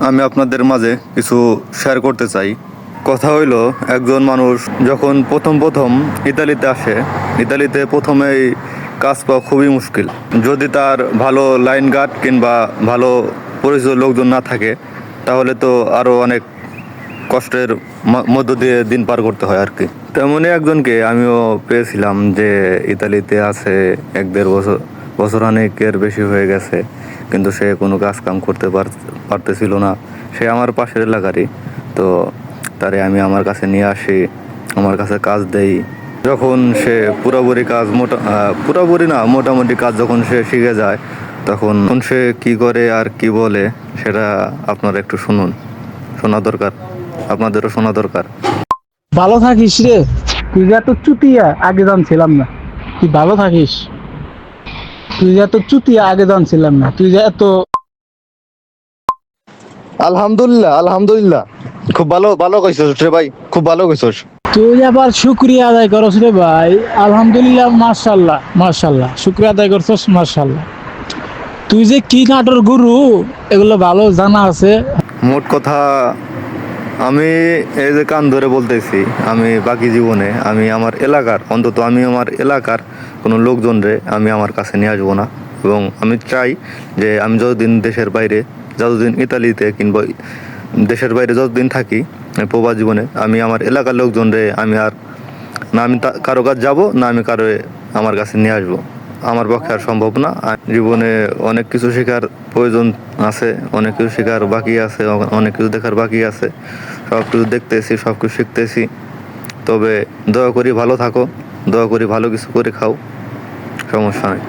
আমি আপনাদের মাঝে কিছু শেয়ার করতে চাই। কথা হইল, একজন মানুষ যখন প্রথম ইতালিতে আসে, ইতালিতে প্রথমেই কাজ পাওয়া খুবই মুশকিল। যদি তার ভালো লাইন গার্ড কিংবা ভালো পরিচিত লোকজন না থাকে, তাহলে তো আরও অনেক কষ্টের মধ্য দিয়ে দিন পার করতে হয় আর কি। তেমনই একজনকে আমিও পেয়েছিলাম, যে ইতালিতে আছে 1-1.5 বছর অনেকের বেশি হয়ে গেছে, কিন্তু সে কোনো কাজ কাম করতে পারতেছিল না। সে আমার পাশের এলাকারই। তো তারে আমি আমার কাছে নিয়ে আসি, আমার কাছে কাজ দেই। যখন সে পুরোপুরি না, মোটামুটি কাজ যখন সে শিখে যায়, তখন সে কি করে আর কি বলে সেটা আপনারা একটু শোনা দরকার, আপনাদেরও শোনা দরকার। ভালো থাকিস রে। তুই যা তো চুতিয়া আগে জানছিলাম না। তুই ভালো থাকিস। তুই যা তো চুতিয়া আগে জানছিলাম না। তুই যা এত আলহামদুলিল্লাহ, আলহামদুলিল্লাহ, খুব ভালো ভালো কইছস রে ভাই, খুব ভালো কইছস। তুই আবার শুক্রিয়া আদায় করস রে ভাই। আলহামদুলিল্লাহ, মাশাল্লাহ মাশাল্লাহ, শুক্রিয়া আদায় করছস, মাশাল্লাহ। তুই যে কি নাটোর গুরু, এগুলো ভালো জানা আছে। মোট কথা, আমি এই যে কান ধরে বলতেছি, আমি বাকি জীবনে আমি আমার এলাকার কোনো লোকজনরে আমি আমার কাছে নিয়ে আসবো না। এবং আমি চাই যে আমি যতদিন ইতালিতে কিংবা দেশের বাইরে যতদিন থাকি, প্রবাস জীবনে আমি আমার এলাকার লোকজনরে আমি আর না আমি কারো কাছে যাবো, না আমি কারো আমার কাছে নিয়ে আসবো। আমার পক্ষে আর সম্ভব না। জীবনে অনেক কিছু শেখার প্রয়োজন আছে, অনেক কিছু শেখার বাকি আছে, অনেক কিছু দেখার বাকি আছে। সব কিছু দেখতেছি, সব কিছু শিখতেছি। তবে দয়া করি ভালো থাকো, দয়া করি ভালো কিছু করে খাও, সমস্যা নেই।